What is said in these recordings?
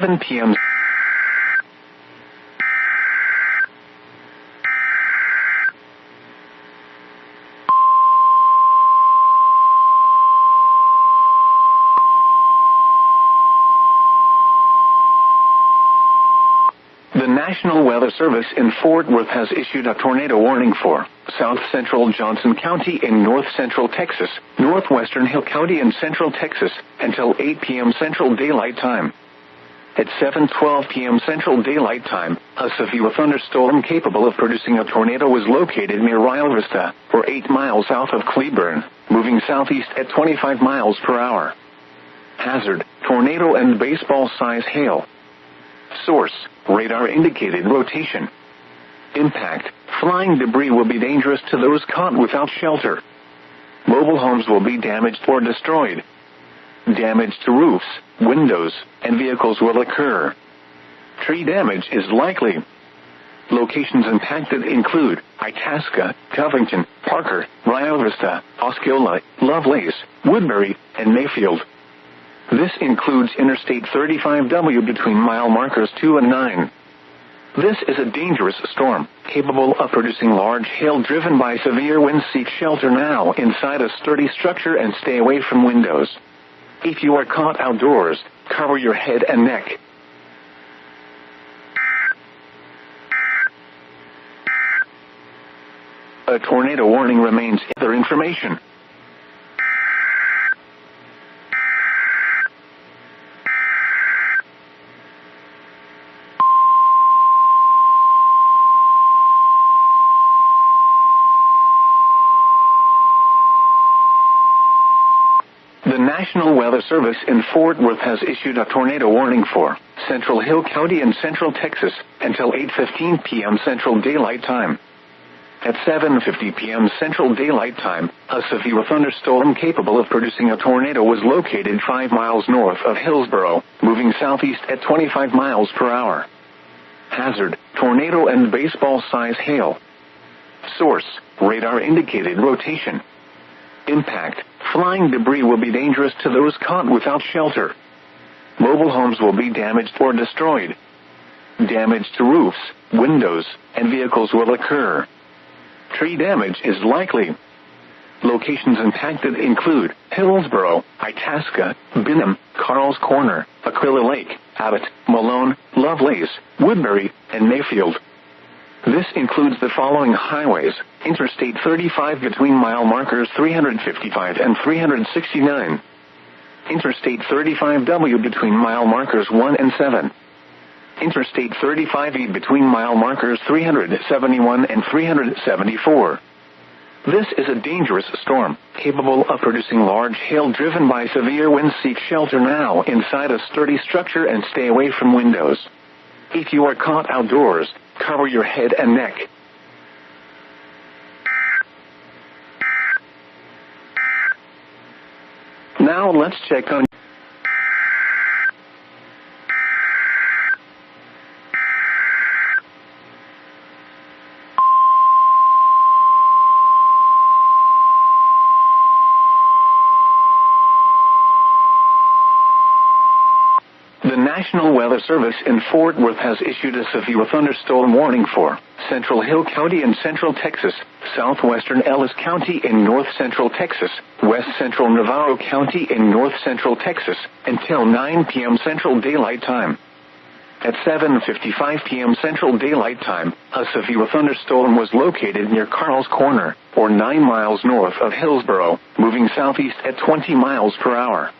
7 p.m. The National Weather Service in Fort Worth has issued a tornado warning for south central Johnson County in north central Texas, northwestern Hill County in central Texas, until 8 p.m. Central Daylight Time. At 7:12 p.m. Central Daylight Time, a severe thunderstorm capable of producing a tornado was located near Rio Vista, or 8 miles south of Cleburne, moving southeast at 25 miles per hour. Hazard: tornado and baseball-size hail. Source: radar indicated rotation. Impact: flying debris will be dangerous to those caught without shelter. Mobile homes will be damaged or destroyed. Damage to roofs, windows, and vehicles will occur. Tree damage is likely. Locations impacted include Itasca, Covington, Parker, Rio Vista, Osceola, Lovelace, Woodbury, and Mayfield. This includes Interstate 35W between mile markers 2 and 9. This is a dangerous storm, capable of producing large hail driven by severe winds. Seek shelter now inside a sturdy structure and stay away from windows. If you are caught outdoors, cover your head and neck. A tornado warning remains. Other information. The National Weather Service in Fort Worth has issued a tornado warning for Central Hill County in central Texas until 8:15 p.m. Central Daylight Time. At 7:50 p.m. Central Daylight Time, a severe thunderstorm capable of producing a tornado was located 5 miles north of Hillsboro, moving southeast at 25 miles per hour. Hazard: tornado and baseball-size hail. Source: radar indicated rotation. Impact: flying debris will be dangerous to those caught without shelter. Mobile homes will be damaged or destroyed. Damage to roofs, windows, and vehicles will occur. Tree damage is likely. Locations impacted include Hillsboro, Itasca, Benham, Carl's Corner, Aquila Lake, Abbott, Malone, Lovelace, Woodbury, and Mayfield. This includes the following highways: Interstate 35 between mile markers 355 and 369. Interstate 35W between mile markers 1 and 7. Interstate 35E between mile markers 371 and 374. This is a dangerous storm, capable of producing large hail driven by severe winds. Seek shelter now inside a sturdy structure and stay away from windows. If you are caught outdoors, cover your head and neck. Now let's check on The National Weather Service in Fort Worth has issued a severe thunderstorm warning for Central Hill County in central Texas, southwestern Ellis County in north central Texas, west central Navarro County in north central Texas, until 9 p.m. Central Daylight Time. At 7:55 p.m. Central Daylight Time, a severe thunderstorm was located near Carl's Corner, or 9 miles north of Hillsboro, moving southeast at 20 miles per hour.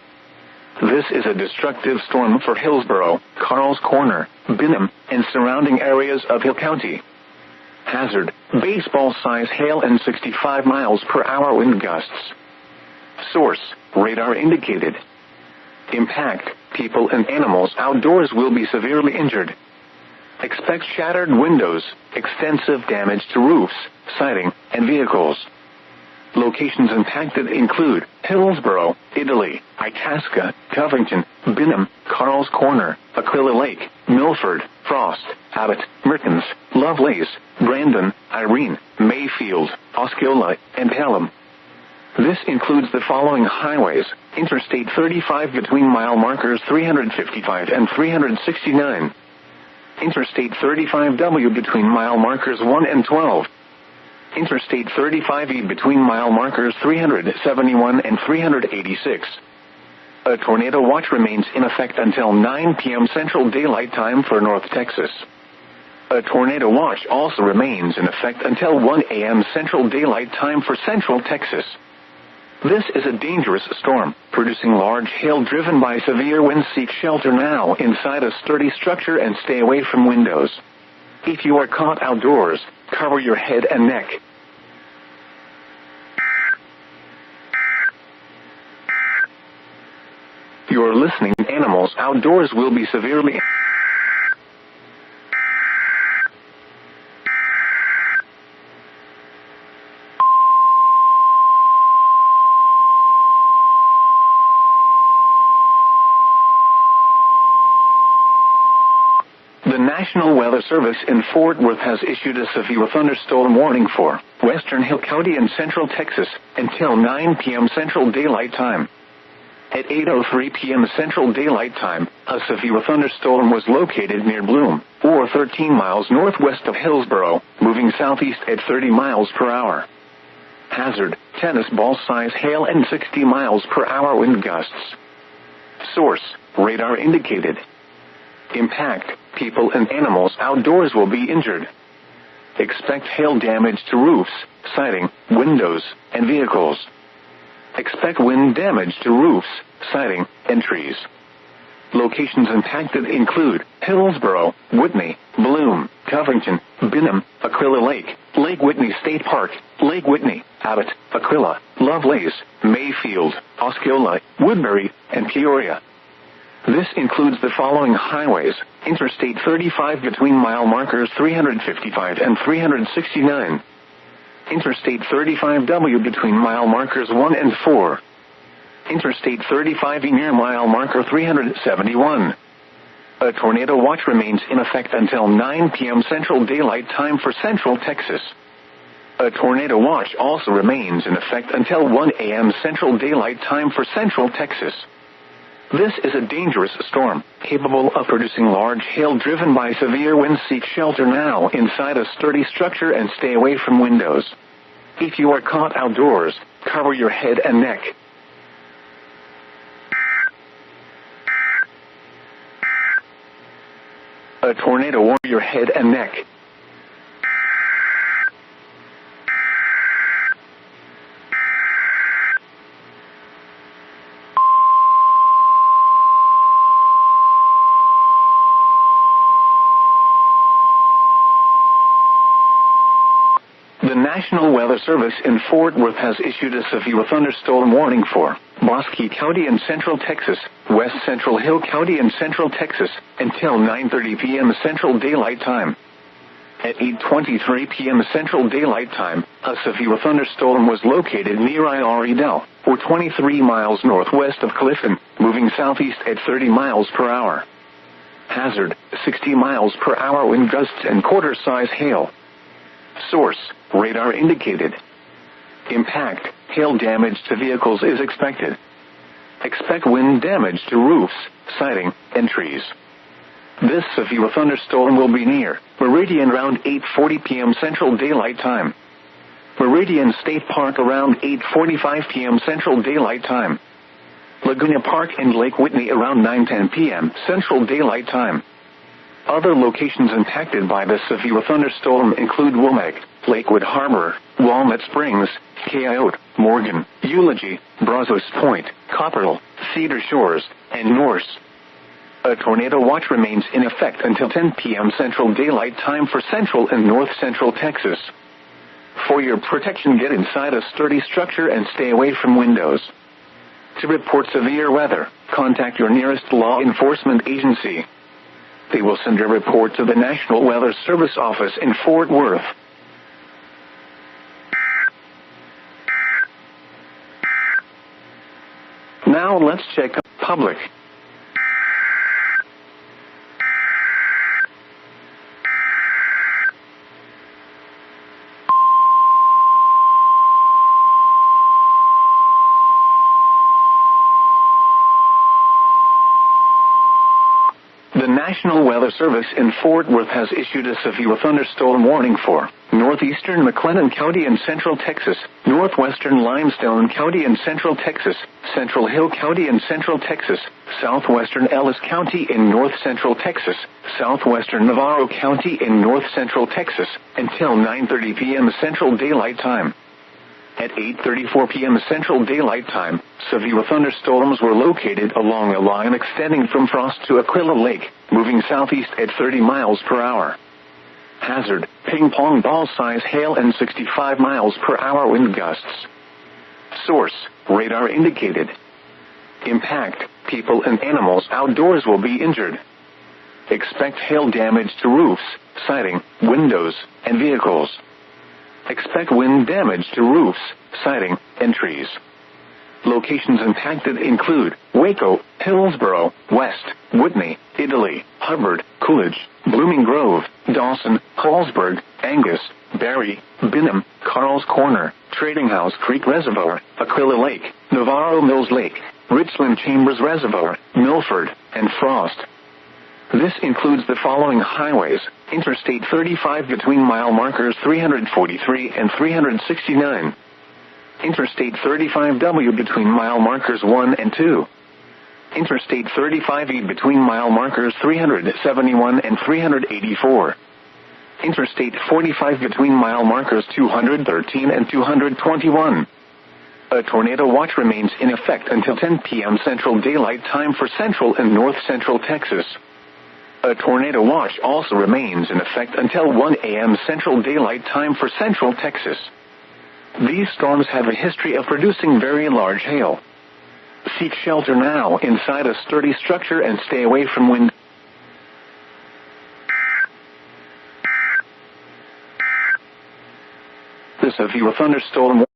This is a destructive storm for Hillsboro, Carl's Corner, Benham, and surrounding areas of Hill County. Hazard: baseball-size hail and 65 miles per hour wind gusts. Source: radar indicated. Impact: people and animals outdoors will be severely injured. Expect shattered windows, extensive damage to roofs, siding, and vehicles. Locations impacted include Hillsboro, Italy, Itasca, Covington, Benham, Carl's Corner, Aquila Lake, Milford, Frost, Abbott, Mertens, Lovelace, Brandon, Irene, Mayfield, Osceola, and Pelham. This includes the following highways: Interstate 35 between mile markers 355 and 369. Interstate 35W between mile markers 1 and 12. Interstate 35E between mile markers 371 and 386. A tornado watch remains in effect until 9 p.m. Central Daylight Time for North Texas. A tornado watch also remains in effect until 1 a.m. Central Daylight Time for Central Texas. This is a dangerous storm, producing large hail driven by severe winds. Seek shelter now inside a sturdy structure and stay away from windows. If you are caught outdoors, cover your head and neck. Your listening animals outdoors will be severely. The National Weather Service in Fort Worth has issued a severe thunderstorm warning for Western Hill County and Central Texas until 9 p.m. Central Daylight Time. At 8:03 p.m. Central Daylight Time, a severe thunderstorm was located near Bloom, or 13 miles northwest of Hillsboro, moving southeast at 30 miles per hour. Hazard: tennis ball size hail and 60 miles per hour wind gusts. Source: radar indicated. Impact: people and animals outdoors will be injured. Expect hail damage to roofs, siding, windows, and vehicles. Expect wind damage to roofs, siding, and trees. Locations impacted include Hillsboro, Whitney, Bloom, Covington, Benham, Aquila Lake, Lake Whitney State Park, Lake Whitney, Abbott, Aquila, Lovelace, Mayfield, Osceola, Woodbury, and Peoria. This includes the following highways: Interstate 35 between mile markers 355 and 369. Interstate 35W between mile markers 1 and 4. Interstate 35E near mile marker 371. A tornado watch remains in effect until 9 p.m. Central Daylight Time for Central Texas. A tornado watch also remains in effect until 1 a.m. Central Daylight Time for Central Texas. This is a dangerous storm, capable of producing large hail driven by severe winds. Seek shelter now inside a sturdy structure and stay away from windows. If you are caught outdoors, cover your head and neck. A tornado warns your head and neck. The National Weather Service in Fort Worth has issued a severe thunderstorm warning for Bosque County and Central Texas, West Central Hill County and Central Texas, until 9:30 p.m. Central Daylight Time. At 8:23 p.m. Central Daylight Time, a severe thunderstorm was located near Iredell, or 23 miles northwest of Clifton, moving southeast at 30 miles per hour. Hazard: 60 miles per hour wind gusts and quarter-size hail. Source: radar indicated. Impact: hail damage to vehicles is expected. Expect wind damage to roofs, siding, and trees. This severe thunderstorm will be near Meridian around 8:40 p.m. Central Daylight Time. Meridian State Park around 8:45 p.m. Central Daylight Time. Laguna Park and Lake Whitney around 9:10 p.m. Central Daylight Time. Other locations impacted by this severe thunderstorm include Womack, Lakewood Harbor, Walnut Springs, Coyote, Morgan, Eulogy, Brazos Point, Copperhill, Cedar Shores, and Norse. A tornado watch remains in effect until 10 p.m. Central Daylight Time for Central and North Central Texas. For your protection, get inside a sturdy structure and stay away from windows. To report severe weather, contact your nearest law enforcement agency. They will send a report to the National Weather Service office in Fort Worth. Now let's check public. National Weather Service in Fort Worth has issued a severe thunderstorm warning for northeastern McLennan County and Central Texas, northwestern Limestone County and Central Texas, Central Hill County and Central Texas, southwestern Ellis County in north central Texas, southwestern Navarro County in north central Texas, until 9:30 p.m. Central Daylight Time. At 8:34 p.m. Central Daylight Time, severe thunderstorms were located along a line extending from Frost to Aquila Lake, moving southeast at 30 miles per hour. Hazard, ping-pong ball-size hail and 65 miles per hour wind gusts. Source, radar indicated. Impact, people and animals outdoors will be injured. Expect hail damage to roofs, siding, windows, and vehicles. Expect wind damage to roofs, siding, and trees. Locations impacted include Waco, Hillsboro, West, Whitney, Italy, Hubbard, Coolidge, Blooming Grove, Dawson, Hallsburg, Angus, Barry, Binham, Carl's Corner, Trading House Creek Reservoir, Aquila Lake, Navarro Mills Lake, Richland Chambers Reservoir, Milford, and Frost. This includes the following highways: Interstate 35 between mile markers 343 and 369. Interstate 35W between mile markers 1 and 2. Interstate 35E between mile markers 371 and 384. Interstate 45 between mile markers 213 and 221. A tornado watch remains in effect until 10 p.m. Central Daylight Time for central and north central Texas. A tornado watch also remains in effect until 1 a.m. Central Daylight Time for central Texas. These storms have a history of producing very large hail. Seek shelter now inside a sturdy structure and stay away from wind. The severe thunderstorm